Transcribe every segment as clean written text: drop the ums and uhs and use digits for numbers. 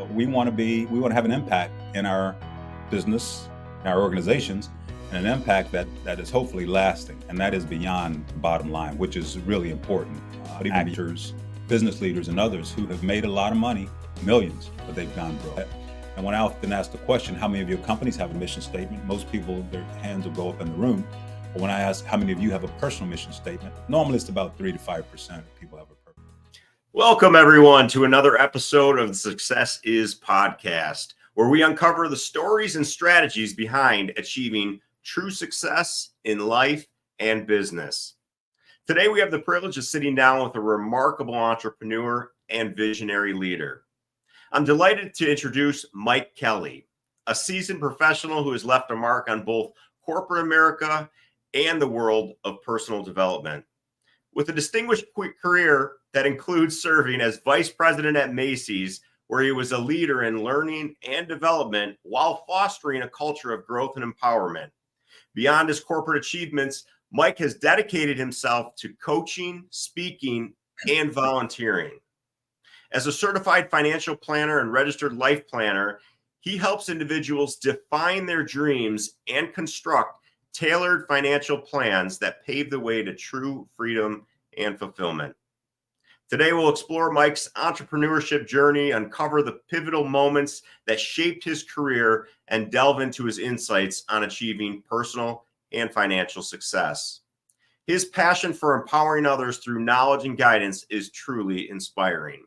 we want to have an impact in our business, in our organizations, and an impact that is hopefully lasting, and that is beyond the bottom line, which is really important. Actors, business leaders, and others who have made a lot of money, millions, but they've gone broke. And when I often ask the question, how many of your companies have a mission statement? Most people, their hands will go up in the room. But when I ask how many of you have a personal mission statement, normally it's about 3 to 5% of people have a personal. Welcome, everyone, to another episode of the Success Is podcast, where we uncover the stories and strategies behind achieving true success in life and business. Today, we have the privilege of sitting down with a remarkable entrepreneur and visionary leader. I'm delighted to introduce Mike Kelly, a seasoned professional who has left a mark on both corporate America and the world of personal development. With a distinguished career that includes serving as vice president at Macy's, where he was a leader in learning and development while fostering a culture of growth and empowerment. Beyond his corporate achievements, Mike has dedicated himself to coaching, speaking, and volunteering. As a certified financial planner and registered life planner, he helps individuals define their dreams and construct tailored financial plans that pave the way to true freedom and fulfillment. Today, we'll explore Mike's entrepreneurship journey, uncover the pivotal moments that shaped his career, and delve into his insights on achieving personal and financial success. His passion for empowering others through knowledge and guidance is truly inspiring.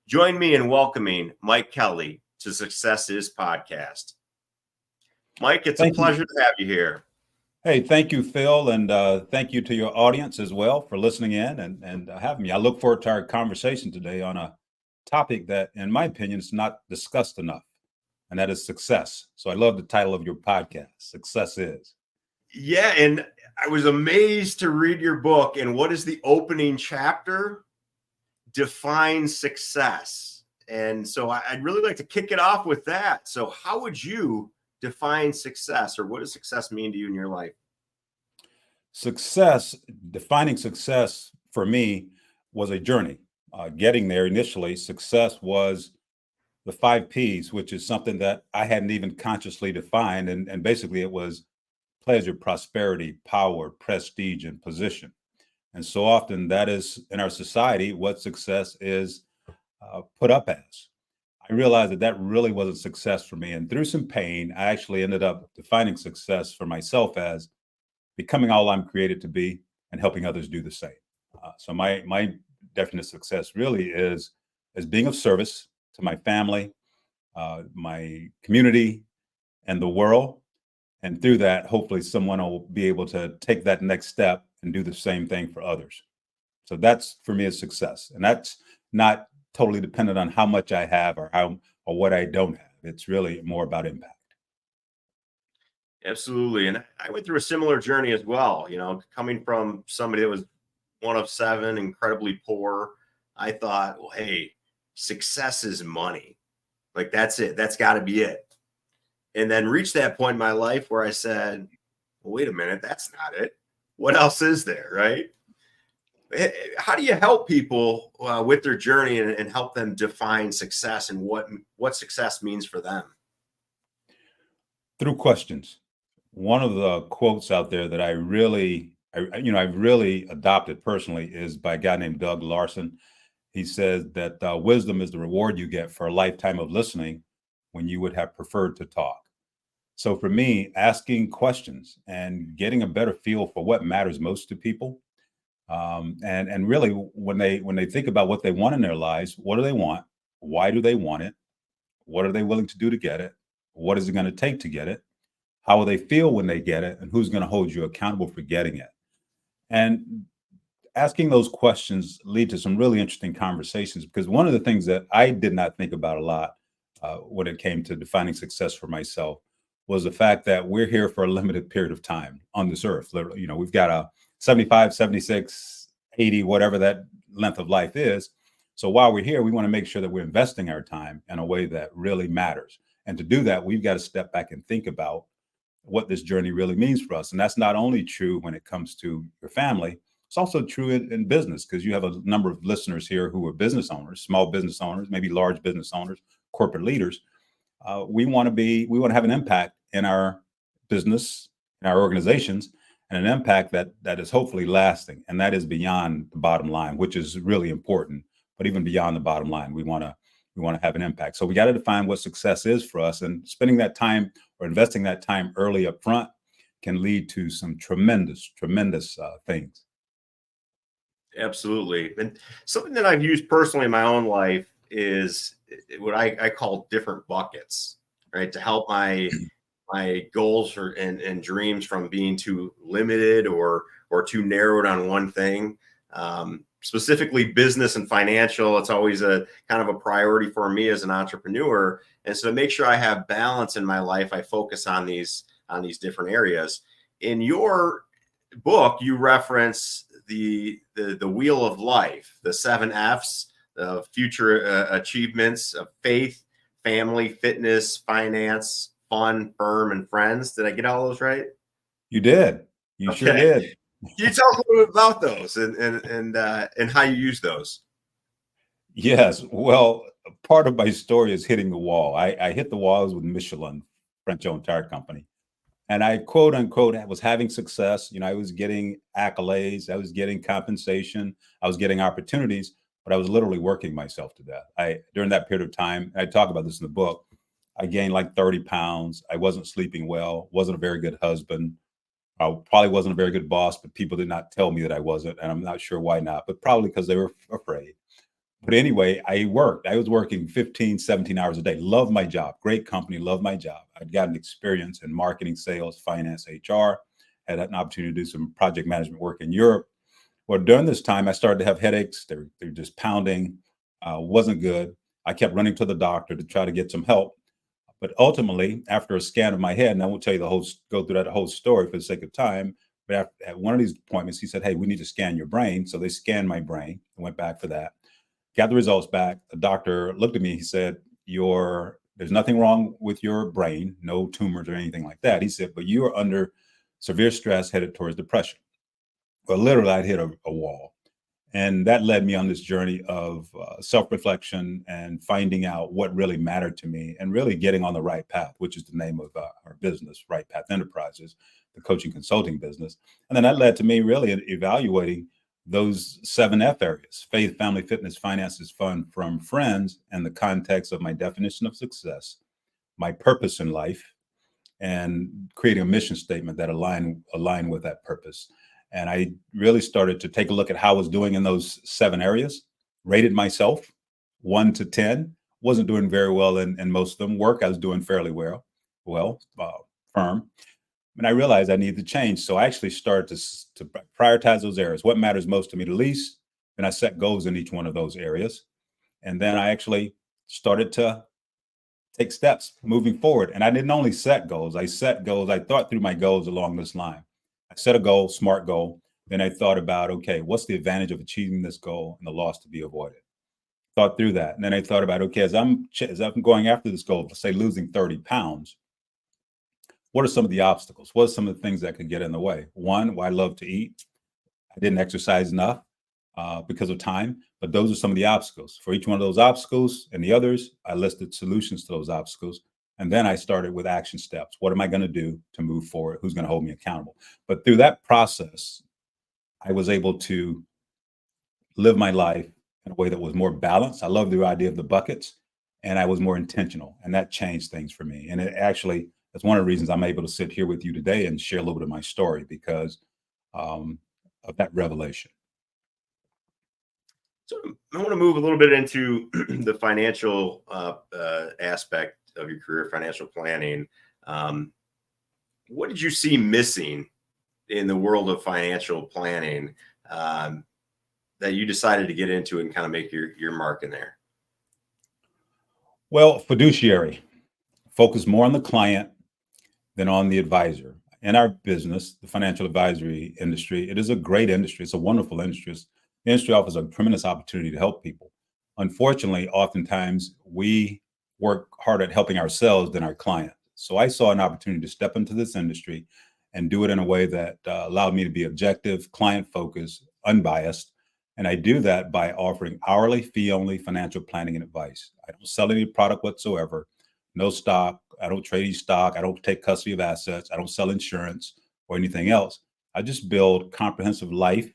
Join me in welcoming Mike Kelly to Success Is podcast. Mike, it's a pleasure to have you here. Hey, thank you, Phil, and thank you to your audience as well for listening in and having me. I look forward to our conversation today on a topic that, in my opinion, is not discussed enough, and that is success. So I love the title of your podcast, Success Is. Yeah, and I was amazed to read your book, and what is the opening chapter? Define success. And so I'd really like to kick it off with that. So how would you define success, or what does success mean to you in your life? Defining success for me was a journey. Getting there initially, success was the 5 Ps, which is something that I hadn't even consciously defined. And basically it was pleasure, prosperity, power, prestige, and position. And so often that is in our society what success is put up as. I realized that really wasn't success for me. And through some pain, I actually ended up defining success for myself as becoming all I'm created to be and helping others do the same. So my definition of success really is being of service to my family, my community, and the world. And through that, hopefully someone will be able to take that next step and do the same thing for others. So that's, for me, a success. And that's not totally dependent on how much I have or what I don't have. It's really more about impact. Absolutely. And I went through a similar journey as well. You know, coming from somebody that was one of 7, incredibly poor, I thought, well, hey, success is money. Like, that's it. That's got to be it. And then reached that point in my life where I said, well, wait a minute, that's not it. What else is there, right? How do you help people with their journey and help them define success and what success means for them? Through questions. One of the quotes out there that I've really adopted personally is by a guy named Doug Larson. He says that wisdom is the reward you get for a lifetime of listening when you would have preferred to talk. So for me, asking questions and getting a better feel for what matters most to people, and really when they think about what they want in their lives, what do they want? Why do they want it? What are they willing to do to get it? What is it going to take to get it? How will they feel when they get it? And who's going to hold you accountable for getting it? And asking those questions lead to some really interesting conversations, because one of the things that I did not think about a lot when it came to defining success for myself was the fact that we're here for a limited period of time on this earth. Literally, you know, we've got a 75, 76, 80, whatever that length of life is. So while we're here, we want to make sure that we're investing our time in a way that really matters. And to do that, we've got to step back and think about what this journey really means for us. And that's not only true when it comes to your family, it's also true in business, because you have a number of listeners here who are business owners, small business owners, maybe large business owners, corporate leaders, we want to have an impact in our business, in our organizations, and an impact that is hopefully lasting, and that is beyond the bottom line, which is really important. But even beyond the bottom line, we want to have an impact. So we got to define what success is for us, and spending that time or investing that time early up front can lead to some tremendous things. Absolutely. And something that I've used personally in my own life is what I call different buckets, right? To help my goals and dreams from being too limited or too narrowed on one thing. Specifically business and financial, it's always a kind of a priority for me as an entrepreneur. And so to make sure I have balance in my life, I focus on these different areas. In your book, you reference the wheel of life, the 7 F's of future achievements of faith, family, fitness, finance, fun, firm, and friends. Did I get all those right? You did. You sure did. Can you tell us a little bit about those and how you use those? Yes. Well, part of my story is hitting the wall. I hit the walls with Michelin, French-owned tire company. And I quote unquote was having success. I was getting accolades, I was getting compensation, I was getting opportunities, but I was literally working myself to death. During that period of time, I talk about this in the book, I gained like 30 pounds. I wasn't sleeping well, wasn't a very good husband. I probably wasn't a very good boss, but people did not tell me that I wasn't. And I'm not sure why not, but probably because they were afraid. But anyway, I worked. I was working 15, 17 hours a day. Loved my job. Great company. Loved my job. I'd gotten experience in marketing, sales, finance, HR. Had an opportunity to do some project management work in Europe. Well, during this time, I started to have headaches. They're just pounding. Wasn't good. I kept running to the doctor to try to get some help. But ultimately, after a scan of my head, and I won't tell you go through that whole story for the sake of time, but at one of these appointments, he said, "Hey, we need to scan your brain." So they scanned my brain. I went back for that. Got the results back. The doctor looked at me. He said, "There's nothing wrong with your brain, no tumors or anything like that." He said, "But you are under severe stress headed towards depression." Well, literally, I'd hit a wall. And that led me on this journey of self-reflection and finding out what really mattered to me and really getting on the right path, which is the name of our business, Right Path Enterprises, the coaching consulting business. And then that led to me really evaluating those 7 F areas: faith, family, fitness, finances, fun, from friends, and the context of my definition of success, my purpose in life, and creating a mission statement that align with that purpose. And I really started to take a look at how I was doing in those 7 areas, rated myself 1 to 10, wasn't doing very well in most of them. Work, I was doing fairly well, firm. And I realized I needed to change. So I actually started to prioritize those areas. What matters most to me the least? And I set goals in each one of those areas. And then I actually started to take steps moving forward. And I didn't only set goals, I thought through my goals along this line. I set a goal, SMART goal. Then I thought about, okay, what's the advantage of achieving this goal and the loss to be avoided? Thought through that. And then I thought about, okay, as I'm going after this goal, say losing 30 pounds, what are some of the obstacles? What are some of the things that could get in the way? One, well, I love to eat. I didn't exercise enough because of time, but those are some of the obstacles. For each one of those obstacles and the others, I listed solutions to those obstacles. And then I started with action steps. What am I going to do to move forward? Who's going to hold me accountable? But through that process, I was able to live my life in a way that was more balanced. I love the idea of the buckets, and I was more intentional, and that changed things for me. And that's one of the reasons I'm able to sit here with you today and share a little bit of my story, because of that revelation. So I want to move a little bit into the financial aspect of your career, financial planning. What did you see missing in the world of financial planning that you decided to get into and kind of make your mark in there? Well, fiduciary, focus more on the client than on the advisor. In our business, the financial advisory industry, it is a great industry. It's a wonderful industry. The industry offers a tremendous opportunity to help people. Unfortunately, oftentimes we work harder at helping ourselves than our client. So I saw an opportunity to step into this industry and do it in a way that allowed me to be objective, client focused, unbiased, And I do that by offering hourly fee only financial planning and advice. I don't sell any product whatsoever, no stock. I don't trade any stock. I don't take custody of assets. I don't sell insurance or anything else. I just build comprehensive life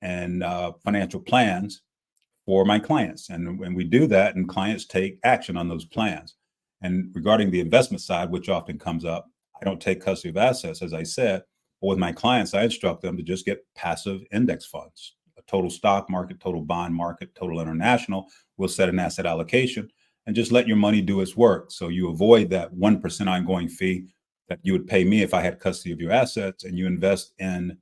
and financial plans for my clients. And when we do that, and clients take action on those plans. And regarding the investment side, which often comes up, I don't take custody of assets, as I said. But with my clients, I instruct them to just get passive index funds, a total stock market, total bond market, total international. We'll set an asset allocation and just let your money do its work. So you avoid that 1% ongoing fee that you would pay me if I had custody of your assets, and you invest in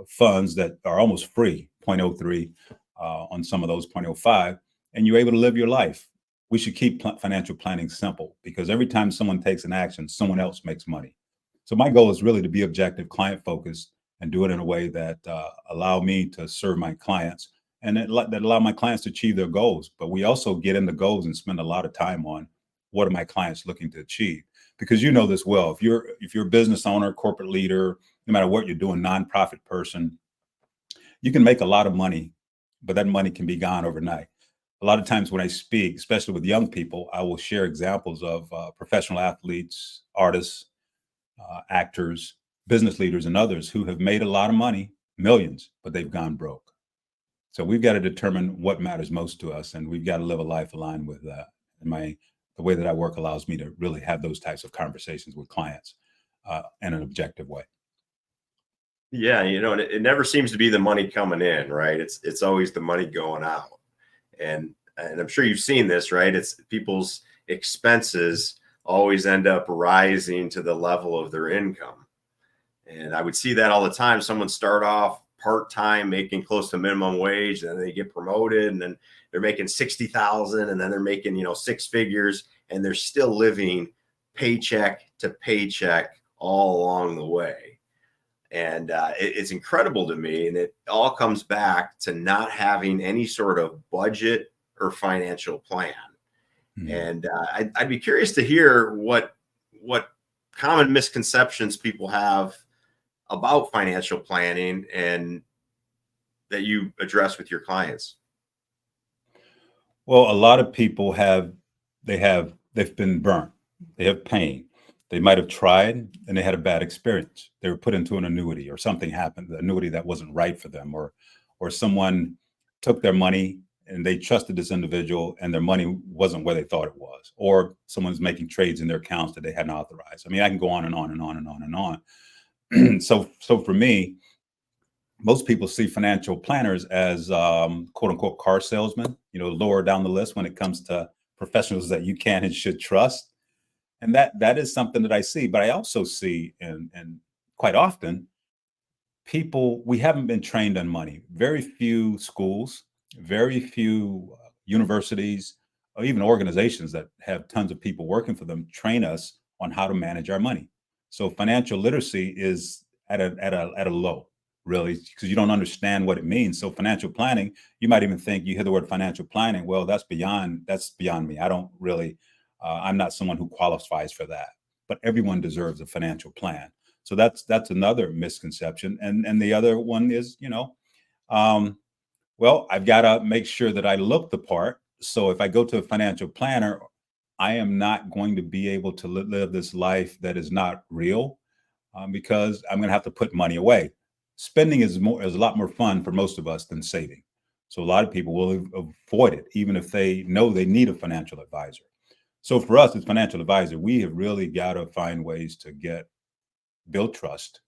funds that are almost free, 0.03 on some of those, 0.05, and you're able to live your life. We should keep financial planning simple, because every time someone takes an action, someone else makes money. So my goal is really to be objective, client focused, and do it in a way that allow me to serve my clients, and that allow my clients to achieve their goals. But we also get into goals and spend a lot of time on what are my clients looking to achieve, because you know this well. If you're a business owner, corporate leader, no matter what you're doing, nonprofit person, you can make a lot of money, but that money can be gone overnight. A lot of times when I speak, especially with young people, I will share examples of professional athletes, artists, actors, business leaders, and others who have made a lot of money, millions, but they've gone broke. So we've got to determine what matters most to us, and we've got to live a life aligned with that. And the way that I work allows me to really have those types of conversations with clients in an objective way. Yeah, and it never seems to be the money coming in, right? It's always the money going out. And I'm sure you've seen this, right? It's people's expenses always end up rising to the level of their income. And I would see that all the time. Someone start off part-time making close to minimum wage, and then they get promoted, and then they're making 60,000, and then they're making, six figures, and they're still living paycheck to paycheck all along the way. And it's incredible to me. And it all comes back to not having any sort of budget or financial plan. Mm-hmm. And I'd be curious to hear what common misconceptions people have about financial planning and that you address with your clients. Well, a lot of people they've been burnt. They have pain. They might have tried and they had a bad experience. They were put into an annuity, or something happened, the annuity that wasn't right for them, or someone took their money and they trusted this individual and their money wasn't where they thought it was, or someone's making trades in their accounts that they hadn't authorized. I mean, I can go on and on and on and on and on. So for me, most people see financial planners as quote unquote car salesmen, lower down the list when it comes to professionals that you can and should trust. And that is something that I see. But I also see, and quite often, we haven't been trained on money. Very few schools, very few universities, or even organizations that have tons of people working for them train us on how to manage our money. So financial literacy is at a low, really, because you don't understand what it means. So financial planning, you might even think, you hear the word financial planning, well, that's beyond me. I don't really, I'm not someone who qualifies for that. But everyone deserves a financial plan. So that's another misconception. And the other one is, well, I've got to make sure that I look the part. So if I go to a financial planner, I am not going to be able to live this life that is not real, because I'm going to have to put money away. Spending is a lot more fun for most of us than saving. So a lot of people will avoid it, even if they know they need a financial advisor. So for us as financial advisor, we have really got to find ways to build trust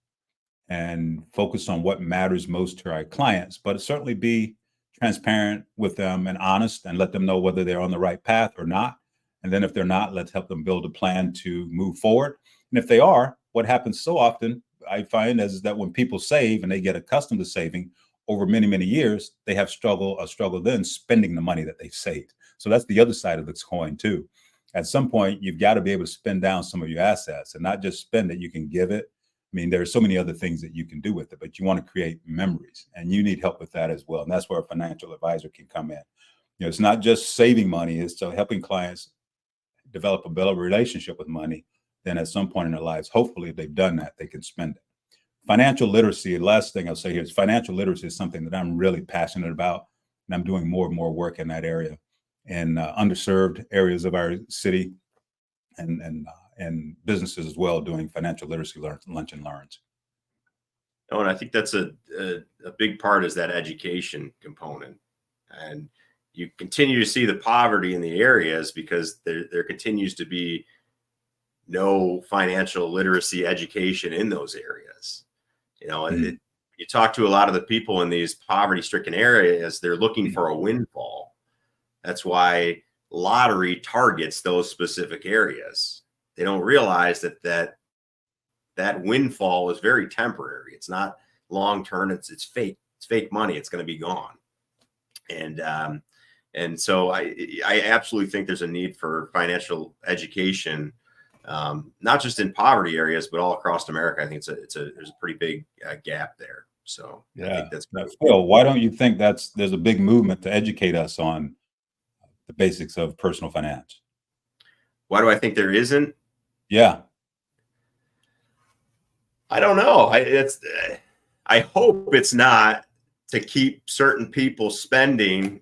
and focus on what matters most to our clients, but certainly be transparent with them and honest, and let them know whether they're on the right path or not. And then if they're not, let's help them build a plan to move forward. And if they are, what happens so often, I find, is that when people save and they get accustomed to saving over many, many years, they have a struggle then spending the money that they've saved. So that's the other side of this coin too. At some point, you've got to be able to spend down some of your assets, and not just spend it. You can give it. I mean, there are so many other things that you can do with it, but you want to create memories, and you need help with that as well. And that's where a financial advisor can come in. It's not just saving money, it's helping clients develop a better relationship with money. Then at some point in their lives, hopefully, if they've done that, they can spend it. financial literacy, the last thing I'll say here is financial literacy is something that I'm really passionate about, and I'm doing more and more work in that area, in underserved areas of our city, and businesses as well, doing financial literacy lunch and learns. Oh, and I think that's a big part is that education component. And you continue to see the poverty in the areas because there continues to be no financial literacy education in those areas. You talk to a lot of the people in these poverty-stricken areas, they're looking for a windfall. That's why lottery targets those specific areas. They don't realize that windfall is very temporary. It's not long-term. It's fake. It's fake money. It's going to be gone. And so I absolutely think there's a need for financial education, not just in poverty areas, but all across America. I think there's a pretty big gap there. So I think that's great. Phil, why don't you think there's a big movement to educate us on the basics of personal finance? Why do I think there isn't? Yeah. I don't know. I hope it's not to keep certain people spending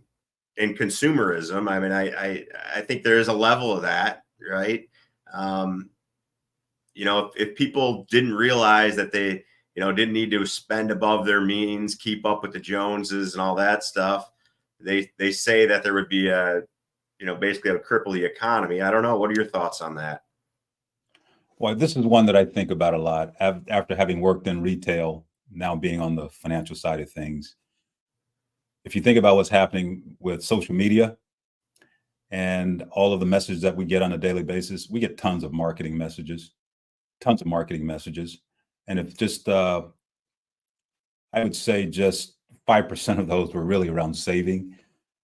in consumerism. I mean, I think there is a level of that, right? If people didn't realize that they, didn't need to spend above their means, keep up with the Joneses and all that stuff, they say that there would be basically a cripple the economy. I don't know. What are your thoughts on that? Well, this is one that I think about a lot after having worked in retail, now being on the financial side of things. If you think about what's happening with social media and all of the messages that we get on a daily basis, we get tons of marketing messages. And if just, I would say just 5% of those were really around saving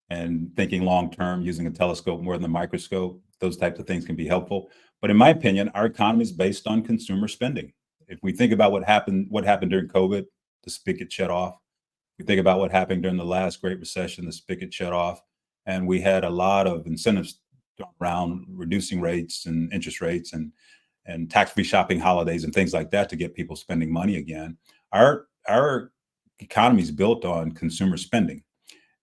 and thinking long-term, using a telescope more than a microscope, those types of things can be helpful. But in my opinion, our economy is based on consumer spending. If we think about what happened during COVID, the spigot shut off. We think about what happened during the last Great Recession, the spigot shut off. And we had a lot of incentives around reducing rates and interest rates and tax-free shopping holidays and things like that to get people spending money again. Our economy is built on consumer spending.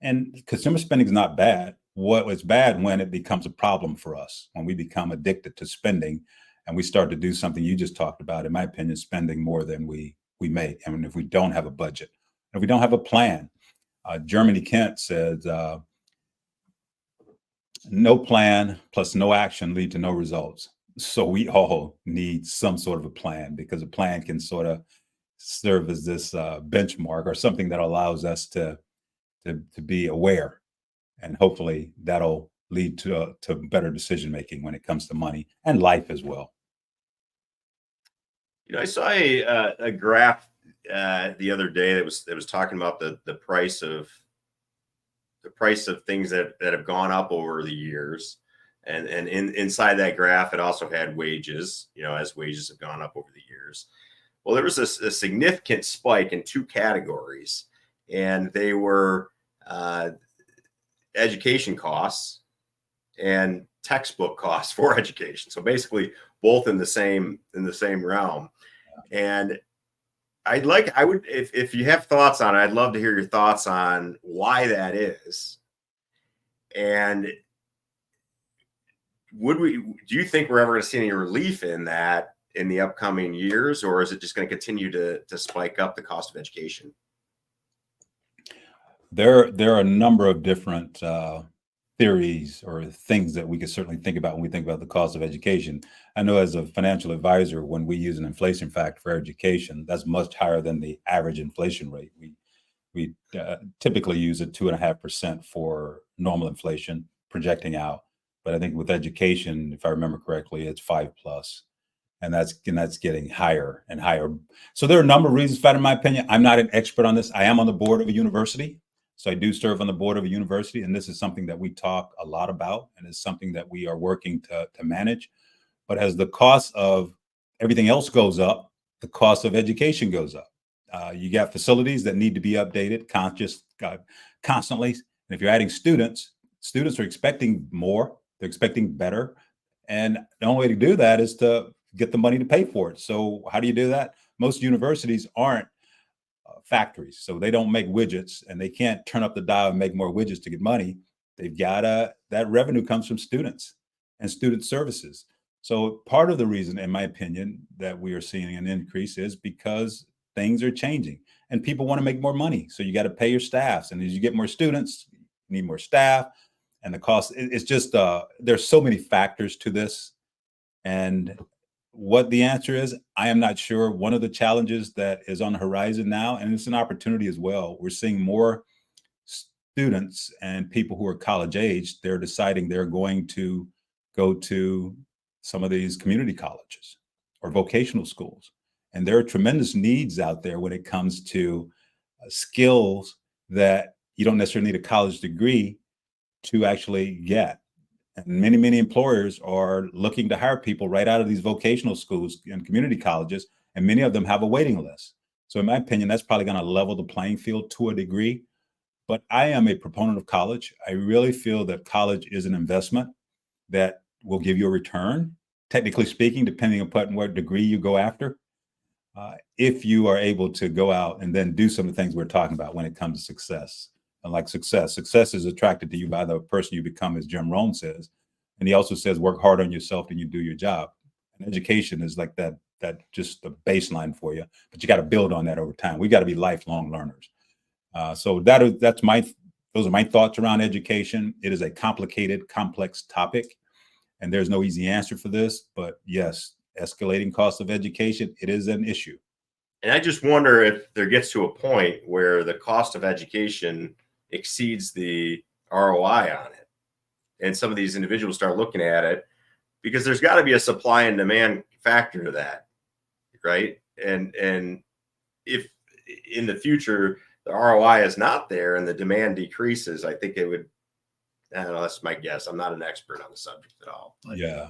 And consumer spending is not bad. It's bad when it becomes a problem for us, when we become addicted to spending and we start to do something you just talked about, in my opinion, spending more than we make. I mean, if we don't have a budget, if we don't have a plan. Germany Kent says, no plan plus no action lead to no results. So we all need some sort of a plan, because a plan can sort of serve as this benchmark or something that allows us to be aware, and hopefully that'll lead to better decision making when it comes to money and life as well. I saw a graph the other day that was talking about the price of things that have gone up over the years, and inside that graph it also had wages, as wages have gone up over the years. Well, there was a significant spike in two categories, and they were education costs and textbook costs for education. So basically both in the same realm. And if you have thoughts on it, I'd love to hear your thoughts on why that is. And do you think we're ever going to see any relief in that in the upcoming years, or is it just going to continue to spike up the cost of education? There are a number of different theories or things that we could certainly think about when we think about the cost of education. I know as a financial advisor, when we use an inflation factor for education, that's much higher than the average inflation rate. We typically use a 2.5% for normal inflation projecting out, but I think with education, if I remember correctly, it's 5+, and that's getting higher and higher. So there are a number of reasons for that, in my opinion. I'm not an expert on this. I am on the board of a university. So I do serve on the board of a university, and this is something that we talk a lot about, and it's something that we are working to manage. But as the cost of everything else goes up, the cost of education goes up. You got facilities that need to be updated constantly. And if you're adding students are expecting more, they're expecting better. And the only way to do that is to get the money to pay for it. So how do you do that? most universities aren't factories, so they don't make widgets, and they can't turn up the dial and make more widgets to get money. They've got that revenue comes from students and student services. So part of the reason, in my opinion, that we are seeing an increase is because things are changing and people want to make more money. So you got to pay your staffs, and as you get more students, you need more staff, and the cost. It's just there's so many factors to this, and what the answer is, I am not sure. One of the challenges that is on the horizon now, and it's an opportunity as well, we're seeing more students and people who are college age, they're deciding they're going to go to some of these community colleges or vocational schools. And there are tremendous needs out there when it comes to skills that you don't necessarily need a college degree to actually get. And many employers are looking to hire people right out of these vocational schools and community colleges, and many of them have a waiting list. So in my opinion, that's probably going to level the playing field to a degree. But I am a proponent of college. I really feel that college is an investment that will give you a return, technically speaking, depending upon what degree you go after. If you are able to go out and then do some of the things we're talking about when it comes to success. And like success is attracted to you by the person you become, as Jim Rohn says. And he also says, work hard on yourself and you do your job. And education is like that just the baseline for you, but you got to build on that over time. We got to be lifelong learners. So those are my thoughts around education. It is a complicated, complex topic, and there's no easy answer for this. But yes, escalating cost of education, it is an issue. And I just wonder if there gets to a point where the cost of education exceeds the ROI on it, and some of these individuals start looking at it, because there's got to be a supply and demand factor to that, right? And if in the future the ROI is not there and the demand decreases, I think it would. I don't know. That's my guess. I'm not an expert on the subject at all. But. Yeah.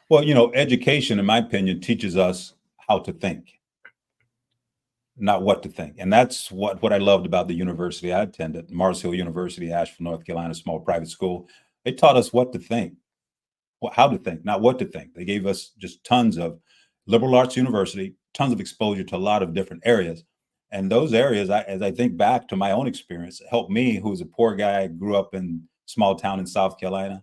Well, education, in my opinion, teaches us how to think, not what to think. And that's what I loved about the university I attended, Mars Hill University, Asheville, North Carolina, small private school. They taught us what to think, how to think, not what to think. They gave us just tons of liberal arts university, tons of exposure to a lot of different areas. And those areas, as I think back to my own experience, helped me, who was a poor guy, grew up in small town in South Carolina.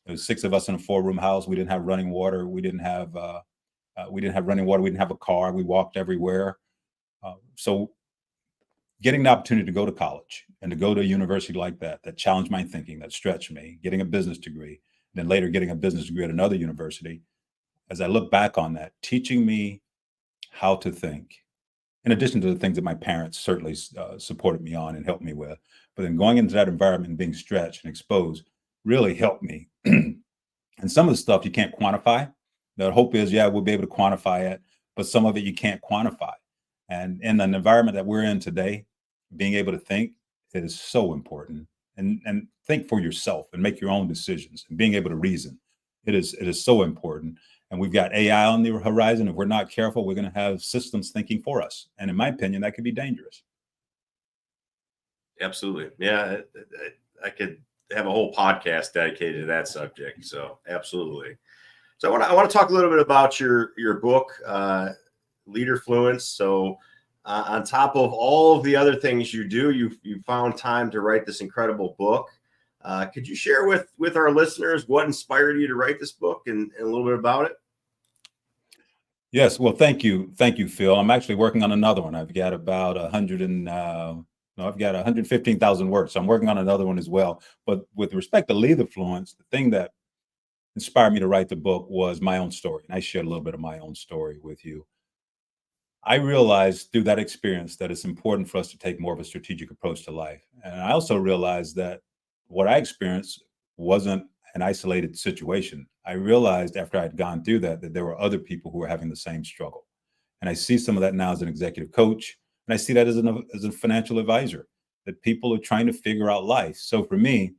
There was 6 of us in a 4-room house. We didn't have running water. We didn't have running water. We didn't have a car. We walked everywhere. So getting the opportunity to go to college and to go to a university like that challenged my thinking, that stretched me, getting a business degree, then later getting a business degree at another university. As I look back on that, teaching me how to think, in addition to the things that my parents certainly supported me on and helped me with, but then going into that environment and being stretched and exposed really helped me. And some of the stuff you can't quantify. The hope is, we'll be able to quantify it, but some of it you can't quantify. And in an environment that we're in today, being able to think is so important, and think for yourself and make your own decisions, and being able to reason. It is so important. And we've got AI on the horizon. If we're not careful, we're going to have systems thinking for us. And in my opinion, that could be dangerous. Absolutely. Yeah. I could have a whole podcast dedicated to that subject. So absolutely. So I want to talk a little bit about your book, Leaderfluence. So on top of all of the other things you do, you found time to write this incredible book. Could you share with our listeners what inspired you to write this book and a little bit about it? Yes. Well, thank you, Phil. I'm actually working on another one. I've got about 115,000 words. So I'm working on another one as well. But with respect to Leaderfluence, the thing that inspired me to write the book was my own story. And I shared a little bit of my own story with you. I realized through that experience that it's important for us to take more of a strategic approach to life. And I also realized that what I experienced wasn't an isolated situation. I realized after I'd gone through that there were other people who were having the same struggle. And I see some of that now as an executive coach. And I see that as a financial advisor, that people are trying to figure out life. So for me,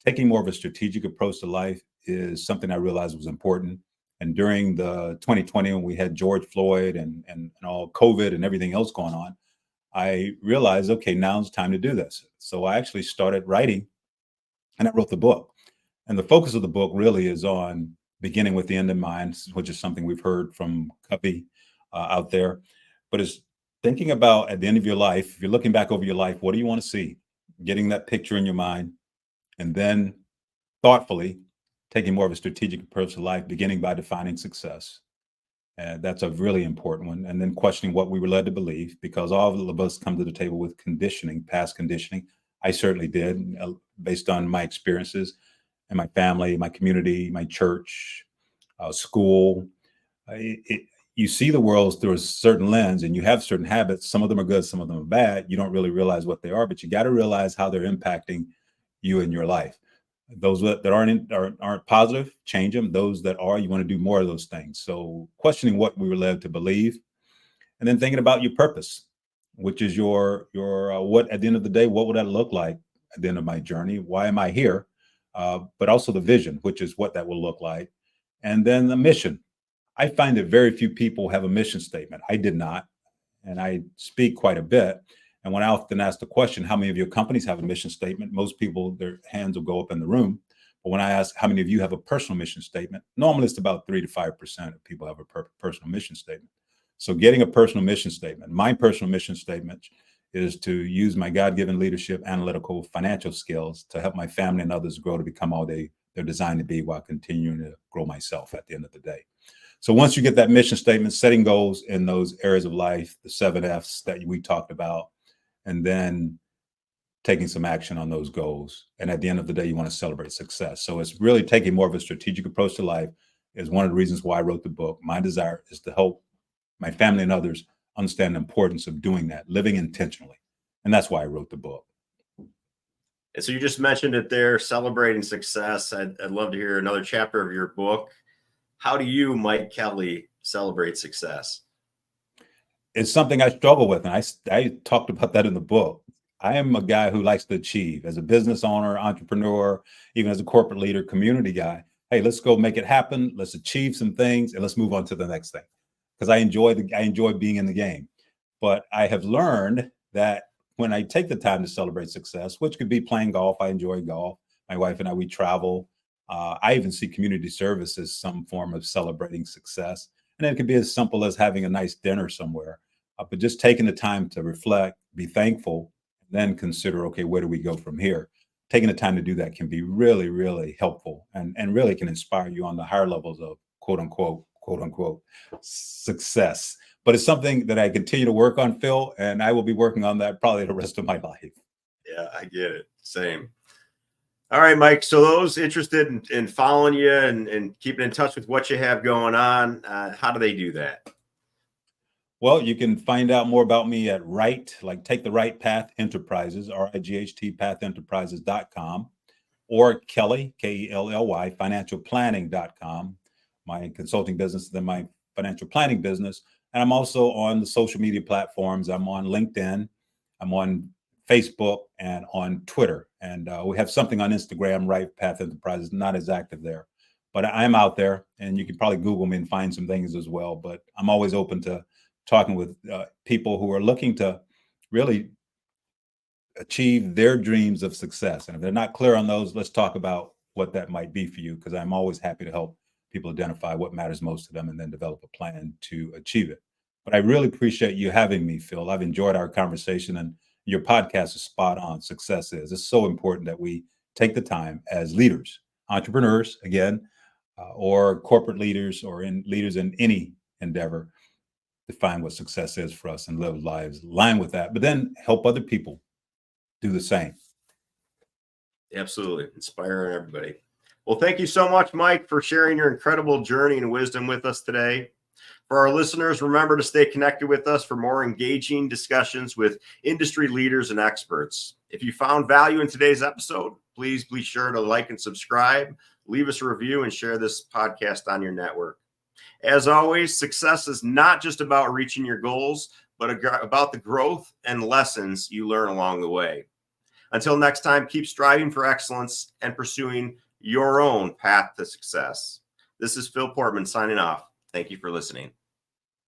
taking more of a strategic approach to life is something I realized was important. And during the 2020, when we had George Floyd and all COVID and everything else going on, I realized, okay, now it's time to do this. So I actually started writing, and I wrote the book. And the focus of the book really is on beginning with the end in mind, which is something we've heard from Covey out there. but it's thinking about at the end of your life, if you're looking back over your life, what do you want to see? Getting that picture in your mind, and then thoughtfully taking more of a strategic approach to life, beginning by defining success. And that's a really important one. And then questioning what we were led to believe, because all of us come to the table with conditioning, past conditioning. I certainly did, based on my experiences and my family, my community, my church, school. You see the world through a certain lens, and you have certain habits. Some of them are good, some of them are bad. You don't really realize what they are, but you got to realize how they're impacting you in your life. Those that aren't positive, change them. Those that are, you want to do more of those things. So questioning what we were led to believe, and then thinking about your purpose, which is your what at the end of the day, what would that look like at the end of my journey? Why am I here? But also the vision, which is what that will look like, and then the mission. I find that very few people have a mission statement. I did not, and I speak quite a bit. And when I often ask the question, how many of your companies have a mission statement? Most people, their hands will go up in the room. But when I ask how many of you have a personal mission statement, normally it's about 3 to 5% of people have a personal mission statement. So getting a personal mission statement, my personal mission statement is to use my God-given leadership, analytical, financial skills to help my family and others grow to become all they're designed to be, while continuing to grow myself at the end of the day. So once you get that mission statement, setting goals in those areas of life, the 7 F's that we talked about, and then taking some action on those goals. And at the end of the day, you want to celebrate success. So it's really taking more of a strategic approach to life is one of the reasons why I wrote the book. My desire is to help my family and others understand the importance of doing that, living intentionally. And that's why I wrote the book. And so you just mentioned it there, celebrating success. I'd love to hear another chapter of your book. How do you, Mike Kelly, celebrate success? It's something I struggle with, and I talked about that in the book. I am a guy who likes to achieve as a business owner, entrepreneur, even as a corporate leader, community guy. Hey, let's go make it happen. Let's achieve some things, and let's move on to the next thing. Because I enjoy being in the game. But I have learned that when I take the time to celebrate success, which could be playing golf, I enjoy golf. My wife and I, we travel. I even see community service as some form of celebrating success. And it could be as simple as having a nice dinner somewhere. But just taking the time to reflect, be thankful, then consider, okay, where do we go from here? Taking the time to do that can be really, really helpful, and really can inspire you on the higher levels of quote unquote success. But it's something that I continue to work on, Phil, and I will be working on that probably the rest of my life. Yeah, I get it. Same. All right, Mike. So those interested in following you and keeping in touch with what you have going on, how do they do that? Well, you can find out more about me at Take the Right Path Enterprises, RIGHT pathenterprises.com, or Kelly, KELLY, financialplanning.com, my consulting business, then my financial planning business. And I'm also on the social media platforms. I'm on LinkedIn, I'm on Facebook, and on Twitter. And we have something on Instagram, Right Path Enterprises, not as active there. But I'm out there, and you can probably Google me and find some things as well. But I'm always open to talking with people who are looking to really achieve their dreams of success. And if they're not clear on those, let's talk about what that might be for you, because I'm always happy to help people identify what matters most to them and then develop a plan to achieve it. But I really appreciate you having me, Phil. I've enjoyed our conversation, and your podcast is spot on. Success is. It's so important that we take the time as leaders, entrepreneurs, again, or corporate leaders, or leaders in any endeavor, define what success is for us and live lives aligned with that, but then help other people do the same. Absolutely. Inspiring everybody. Well, thank you so much, Mike, for sharing your incredible journey and wisdom with us today. For our listeners, remember to stay connected with us for more engaging discussions with industry leaders and experts. If you found value in today's episode, please be sure to like and subscribe, leave us a review, and share this podcast on your network. As always, success is not just about reaching your goals, but about the growth and lessons you learn along the way. Until next time, keep striving for excellence and pursuing your own path to success. This is Phil Portman signing off. Thank you for listening.